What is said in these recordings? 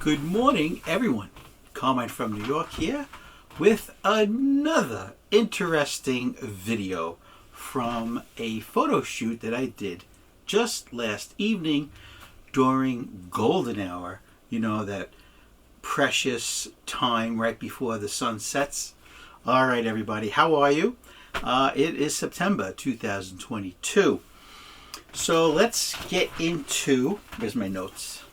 Good morning, everyone. Carmine from New York here with another interesting video from a photo shoot that I did just last evening during golden hour. You know, that precious time right before the sun sets. All right, everybody, how are you? It is September 2022. So let's get into, here's my notes.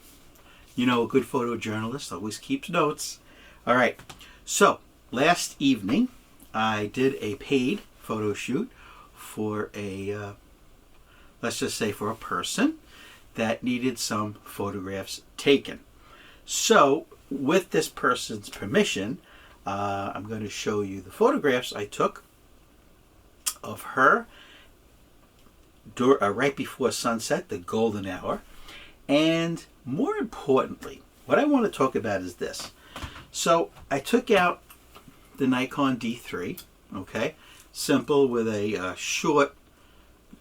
You know, a good photojournalist always keeps notes. All right, so last evening I did a paid photo shoot for a, let's just say for a person that needed some photographs taken. So with this person's permission, I'm going to show you the photographs I took of her right before sunset, the golden hour. And more importantly, what I want to talk about is this. So I took out the Nikon D3, okay, simple with a short,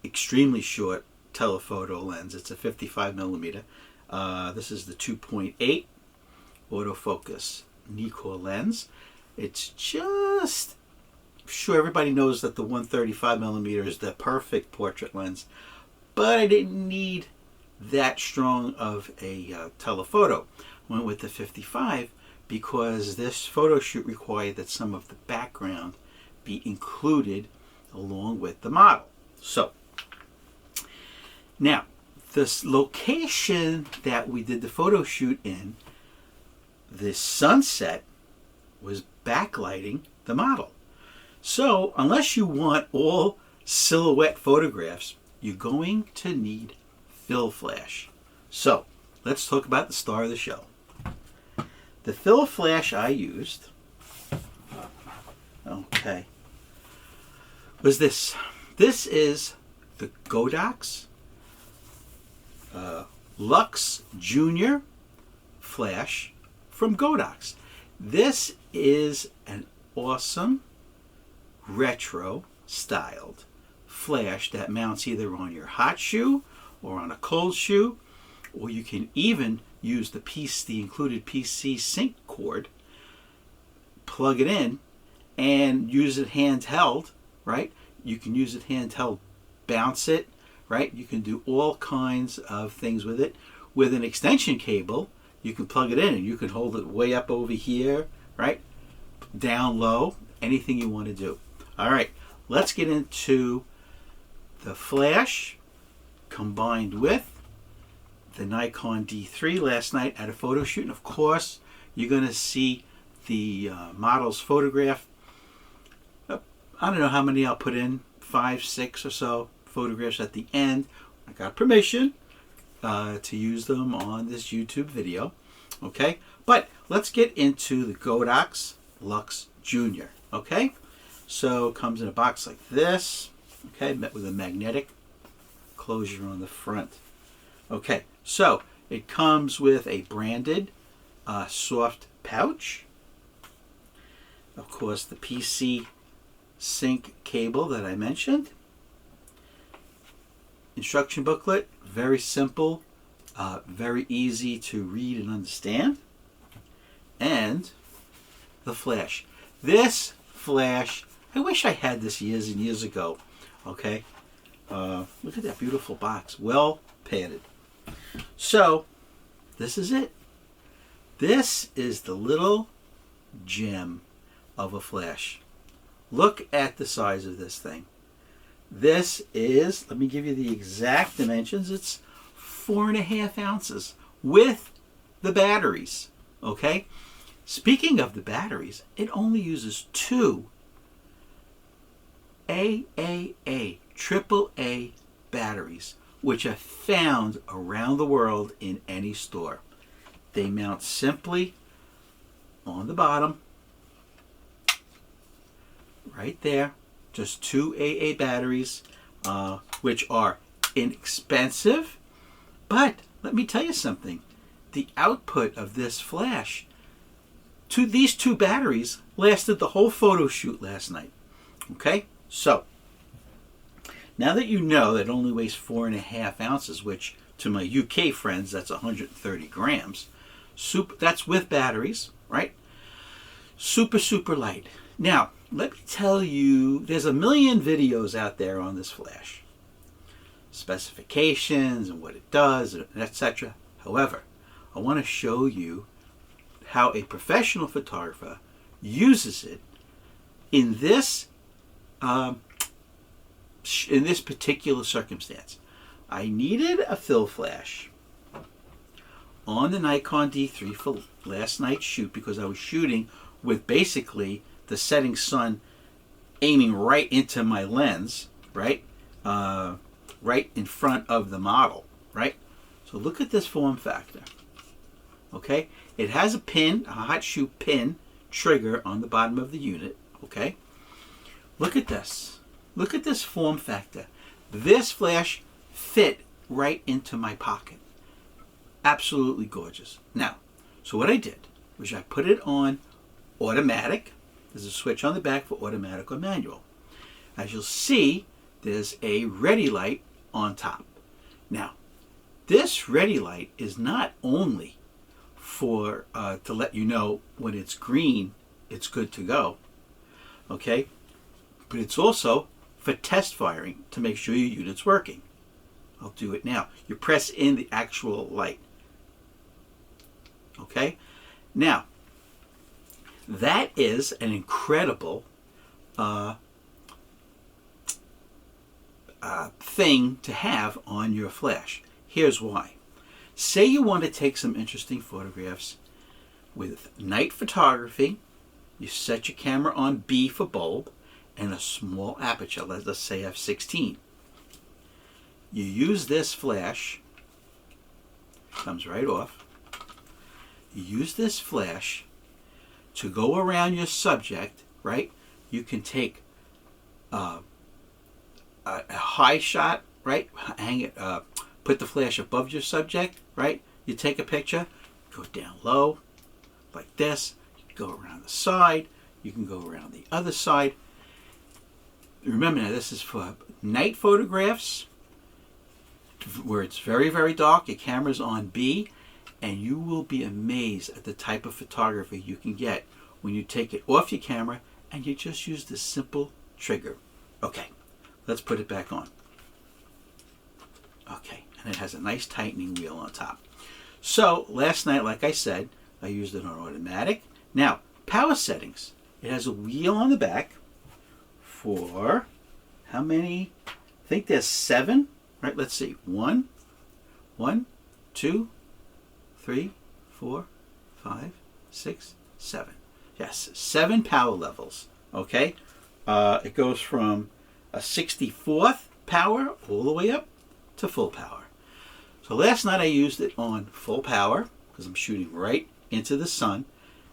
extremely short telephoto lens. It's a 55 millimeter. This is the 2.8 autofocus Nikon lens. It's just, sure, everybody knows that the 135 millimeter is the perfect portrait lens, but I didn't need that strong of a telephoto. Went with the 55 because this photo shoot required that some of the background be included along with the model. So now this location that we did the photo shoot in, the sunset was backlighting the model. So unless you want all silhouette photographs, you're going to need fill flash. So let's talk about the star of the show. The fill flash I used, okay, was this. This is the Godox Lux Junior flash from Godox. This is an awesome retro styled flash that mounts either on your hot shoe or on a cold shoe, or you can even use the included PC sync cord, plug it in and use it handheld, right? You can use it handheld, bounce it, right? You can do all kinds of things with it. With an extension cable, you can plug it in and you can hold it way up over here, right? Down low, anything you want to do. All right, let's get into the flash combined with the Nikon D3 last night at a photo shoot. And of course, you're going to see the model's photograph. I don't know how many I'll put in, 5, 6 or so photographs at the end. I got permission to use them on this YouTube video. Okay, but let's get into the Godox Lux Junior. Okay, so it comes in a box like this. Okay, met with a magnetic closure on the front. Okay, so it comes with a branded soft pouch. Of course, the PC sync cable that I mentioned. Instruction booklet, very simple, very easy to read and understand. And the flash. This flash, I wish I had this years and years ago. Okay, look at that beautiful box, well padded. So this is it. This is the little gem of a flash. Look at the size of this thing. This is, let me give you the exact dimensions. It's 4.5 ounces with the batteries. Okay, speaking of the batteries, it only uses 2 AAA batteries, which are found around the world in any store. They mount simply on the bottom, right there. Just 2 AA batteries, which are inexpensive. But let me tell you something. The output of this flash, these 2 batteries, lasted the whole photo shoot last night. Okay? So, now that you know that it only weighs 4.5 ounces, which to my UK friends, that's 130 grams. That's with batteries, right? Super, super light. Now, let me tell you, there's a million videos out there on this flash. Specifications and what it does, etc. However, I want to show you how a professional photographer uses it in this particular circumstance. I needed a fill flash on the Nikon D3 for last night's shoot because I was shooting with basically the setting sun aiming right into my lens, right? Right in front of the model, right? So look at this form factor, okay? It has a pin, a hot shoe pin trigger on the bottom of the unit, okay? Look at this. Look at this form factor. This flash fit right into my pocket. Absolutely gorgeous. Now, so what I did was I put it on automatic. There's a switch on the back for automatic or manual. As you'll see, there's a ready light on top. Now, this ready light is not only for to let you know when it's green, it's good to go, okay? But it's also for test firing to make sure your unit's working. I'll do it now. You press in the actual light, okay? Now, that is an incredible thing to have on your flash. Here's why. Say you want to take some interesting photographs with night photography. You set your camera on B for bulb and a small aperture, let's say f16. You use this flash, comes right off. You use this flash to go around your subject, right? You can take a high shot, right? Hang it, put the flash above your subject, right? You take a picture, go down low, like this. You can go around the side. You can go around the other side. Remember now, this is for night photographs where it's very, very dark. Your camera's on B, and you will be amazed at the type of photography you can get when you take it off your camera and you just use this simple trigger. Okay, let's put it back on. Okay, and it has a nice tightening wheel on top. So last night, like I said, I used it on automatic. Now, power settings. It has a wheel on the back for how many? I think there's 7. Right, let's see. 1, 2, 3, 4, 5, 6, 7. Yes, 7 power levels. Okay, it goes from a 64th power all the way up to full power. So last night I used it on full power because I'm shooting right into the sun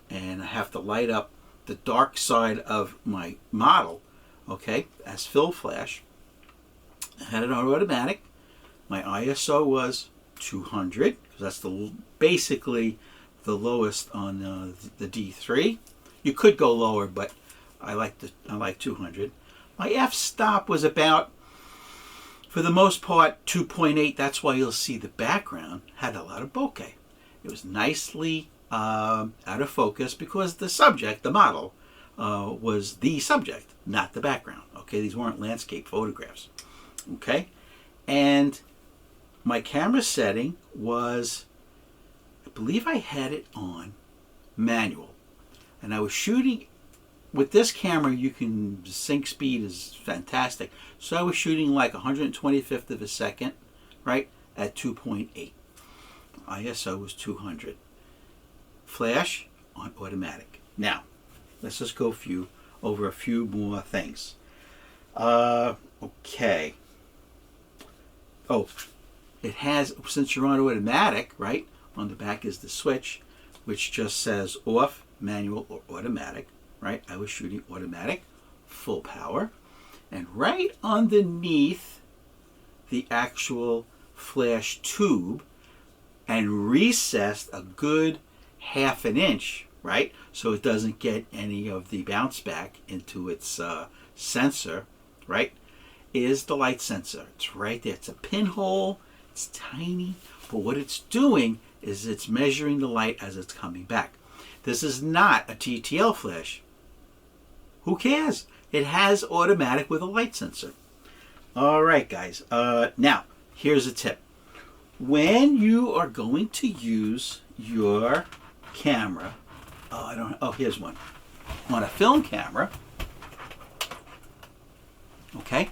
and I have to light up the dark side of my model, okay, as fill flash. I had it on automatic. My ISO was 200 because that's basically the lowest on the D3. You could go lower, but I like 200. My f-stop was about, for the most part, 2.8. That's why you'll see the background had a lot of bokeh. It was nicely out of focus because the subject, the model, was the subject, not the background. Okay, these weren't landscape photographs. Okay, and my camera setting was, I believe I had it on manual, and I was shooting with this camera. You can, sync speed is fantastic, so I was shooting like 125th of a second, right, at 2.8. ISO was 200. Flash on automatic. Now let's just go over a few more things. Okay. Oh, it has, since you're on automatic, right, on the back is the switch, which just says off, manual, or automatic, right? I was shooting automatic, full power. And right underneath the actual flash tube and recessed a good ½ an inch, right? So it doesn't get any of the bounce back into its sensor, right? Is the light sensor. It's right there. It's a pinhole. It's tiny. But what it's doing is it's measuring the light as it's coming back. This is not a TTL flash. Who cares? It has automatic with a light sensor. All right, guys. Now, here's a tip. When you are going to use your camera, here's one. On a film camera, okay,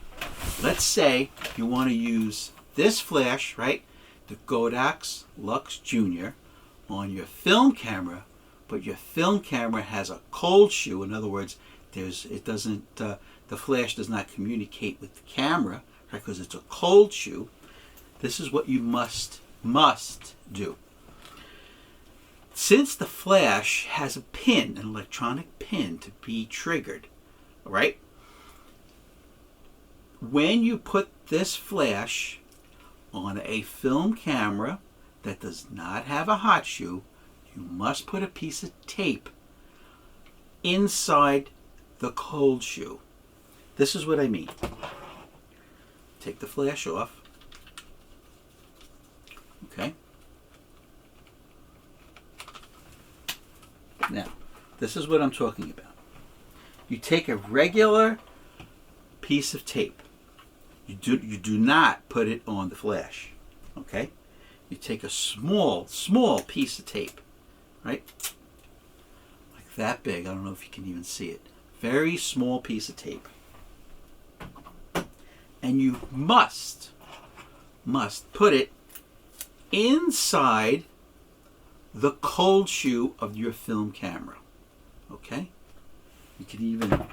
let's say you want to use this flash, right, the Godox Lux Junior, on your film camera, but your film camera has a cold shoe. In other words, the flash does not communicate with the camera, right, because it's a cold shoe. This is what you must do. Since the flash has a pin, an electronic pin to be triggered, all right, when you put this flash on a film camera that does not have a hot shoe, you must put a piece of tape inside the cold shoe. This is what I mean. Take the flash off. Okay. Now, this is what I'm talking about. You take a regular piece of tape. You do not put it on the flash. Okay? You take a small piece of tape, right? Like that big. I don't know if you can even see it. Very small piece of tape. And you must put it inside the cold shoe of your film camera. Okay? You can even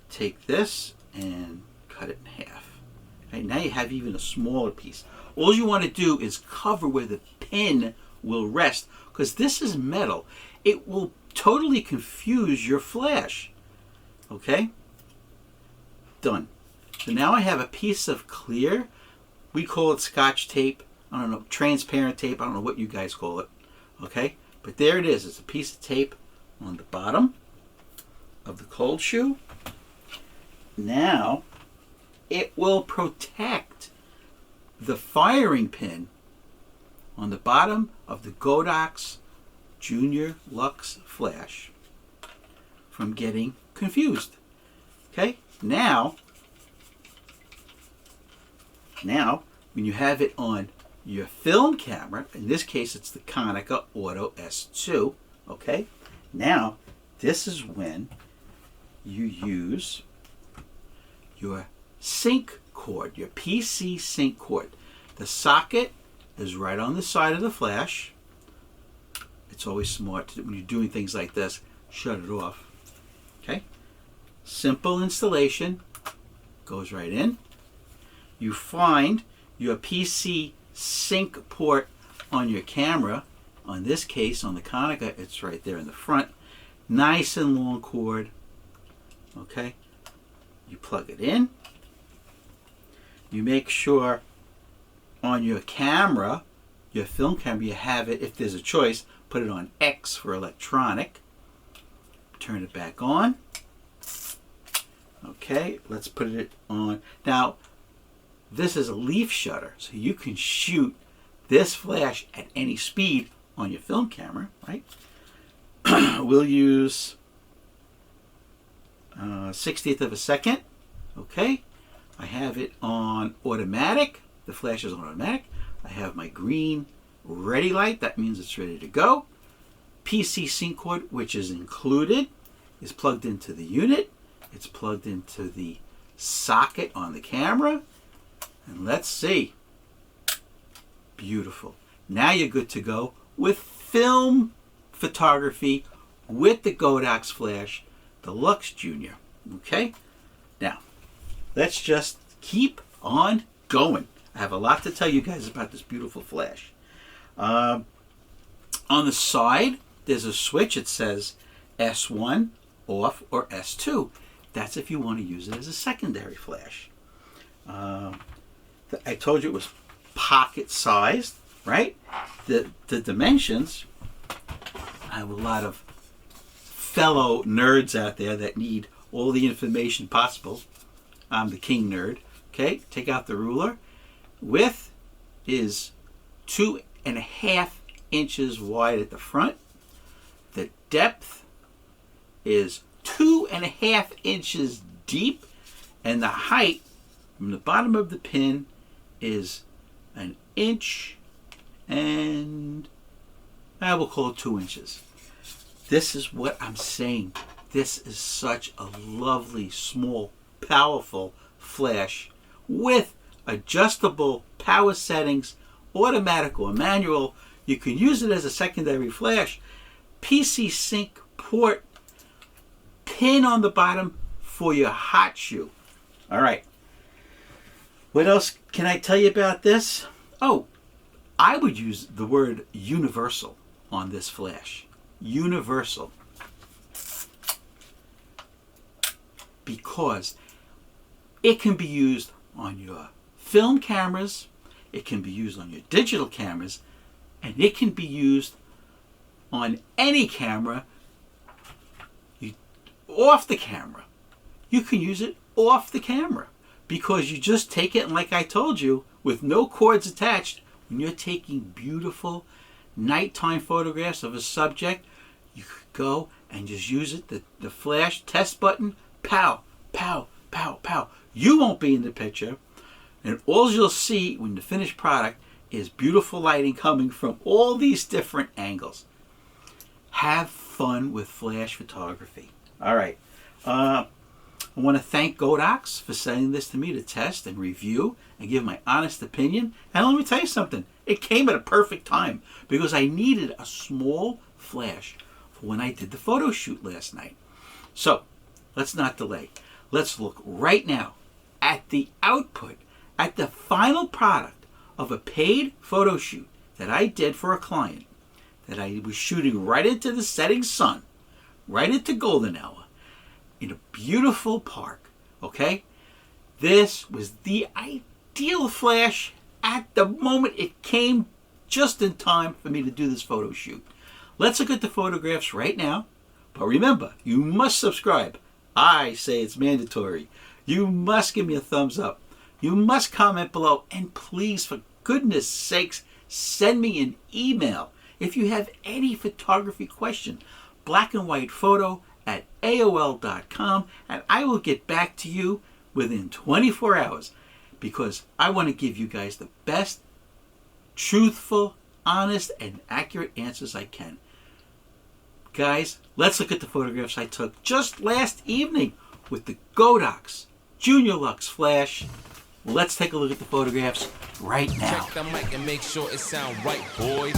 take this and cut it in half. Okay, now you have even a smaller piece. All you want to do is cover where the pin will rest, because this is metal. It will totally confuse your flash. Okay? Done. So now I have a piece of clear, we call it Scotch tape, I don't know, transparent tape, I don't know what you guys call it. Okay? But there it is. It's a piece of tape on the bottom of the cold shoe. Now, it will protect the firing pin on the bottom of the Godox Junior Lux flash from getting confused. Okay? Now, when you have it on your film camera, in this case it's the Konica Auto S2, okay? Now, this is when you use your sync cord, your PC sync cord. The socket is right on the side of the flash. It's always smart to, when you're doing things like this, shut it off. Okay? Simple installation. Goes right in. You find your PC sync port on your camera. On this case, on the Konica, it's right there in the front. Nice and long cord. Okay? You plug it in. You make sure on your camera, your film camera, you have it, if there's a choice, put it on X for electronic. Turn it back on. Okay, let's put it on. Now, this is a leaf shutter, so you can shoot this flash at any speed on your film camera, right? We'll use 60th of a second. Okay, I have it on automatic. The flash is on automatic. I have my green ready light. That means it's ready to go. PC sync cord, which is included, is plugged into the unit. It's plugged into the socket on the camera. And let's see. Beautiful. Now you're good to go with film photography with the Godox flash, the Lux Junior. Okay? Now, let's just keep on going. I have a lot to tell you guys about this beautiful flash. On the side, there's a switch. It says S1 off or S2. That's if you want to use it as a secondary flash. I told you it was pocket sized, right? The dimensions, I have a lot of fellow nerds out there that need all the information possible. I'm the king nerd. Okay, take out the ruler. Width is 2 2.5 inches wide at the front. The depth is 2.5 inches deep, and the height from the bottom of the pin is 1 inch, and I will call it 2 inches. This is what I'm saying. This is such a lovely, small, powerful flash with adjustable power settings, automatic or manual. You can use it as a secondary flash. PC sync port, pin on the bottom for your hot shoe. All right. What else can I tell you about this? Oh, I would use the word universal on this flash. Universal. Because it can be used on your film cameras, it can be used on your digital cameras, and it can be used on any camera off the camera. You can use it off the camera because you just take it, and like I told you, with no cords attached, when you're taking beautiful nighttime photographs of a subject, you could go and just use it, the flash test button, pow, pow, pow, pow. You won't be in the picture, and all you'll see when the finished product is beautiful lighting coming from all these different angles. Have fun with flash photography. All right. I want to thank Godox for sending this to me to test and review and give my honest opinion. And let me tell you something. It came at a perfect time because I needed a small flash for when I did the photo shoot last night. So let's not delay. Let's look right now at the output, at the final product of a paid photo shoot that I did for a client, that I was shooting right into the setting sun, right into golden hour, in a beautiful park, okay? This was the ideal flash at the moment. It came just in time for me to do this photo shoot. Let's look at the photographs right now. But remember, you must subscribe. I say it's mandatory. You must give me a thumbs up. You must comment below. And please, for goodness sakes, send me an email if you have any photography question. blackandwhitephoto@aol.com, and I will get back to you within 24 hours because I want to give you guys the best, truthful, honest, and accurate answers I can. Guys, let's look at the photographs I took just last evening with the Godox Junior Lux Flash. Let's take a look at the photographs right now. Check the mic and make sure it sound right, boys.